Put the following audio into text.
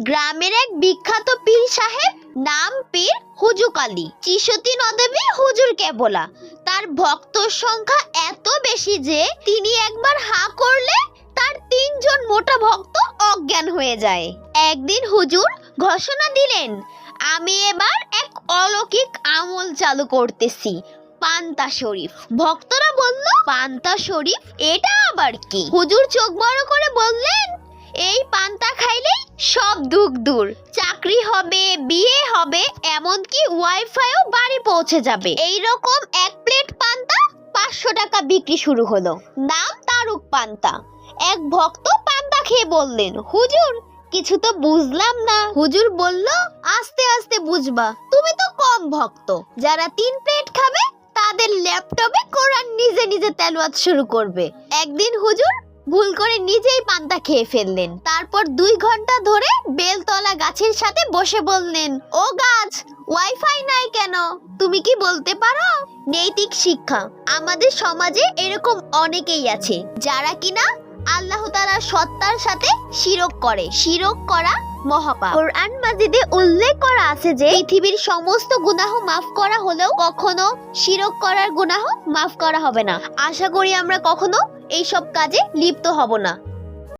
গ্রামের এক বিখ্যাত পীর সাহেব, নাম পীর হুজুক আলী। চিশতি নদেবী হুজুর কেবলা। তার ভক্তর সংখ্যা এত বেশি যে তিনি একবার হাঁ করলে তার 3 জন মোটা ভক্ত অজ্ঞান হয়ে যায়। একদিন হুজুর ঘোষণা দিলেন, আমি এবার এক অলৌকিক আমল চালু করতেছি, পান্তা শরীফ। ভক্তরা বলল, পান্তা শরীফ, এটা আবার কি? হুজুর চোখ বড় করে বললেন, এই পান্তা খাইলেই সব দুঃখ দূর, চাকরি হবে, বিয়ে হবে, এমনকি ওয়াইফাইও বাড়ি পৌঁছে যাবে। এইরকম 1 প্লেট পান্তা 500 টাকা বিক্রি শুরু হলো। নাম তারুক পান্তা। এক ভক্ত পান্তা খেয়ে বললেন, হুজুর কিছু তো বুঝলাম না। হুজুর বলল, আস্তে আস্তে বুঝবা, তুমি তো কম ভক্ত। যারা 3 প্লেট খাবে তাদের ল্যাপটপে কোরআন নিজে নিজে তেলাওয়াত শুরু করবে। একদিন হুজুর ভুল করে নিজেই পান্তা খেয়ে ফেললেন। তারপর 2 ঘন্টা ধরে বেলতলা গাছের সাথে বসে বললেন, ও গাছ, ওয়াইফাই নাই কেন? তুমি কি বলতে পারো? নৈতিক শিক্ষা। আমাদের সমাজে এরকম অনেকেই আছে যারা কিনা আল্লাহ তাআলার সত্তার সাথে শিরক করে। শিরক করা মহাপাপ। কোরআন মাজিদে উল্লেখ করা আছে যে পৃথিবীর সমস্ত গুনাহ মাফ করা হলেও কখনো শিরক করার গুনাহ মাফ করা হবে না। আশা করি আমরা কখনো এইসব কাজে লিপ্ত হব না।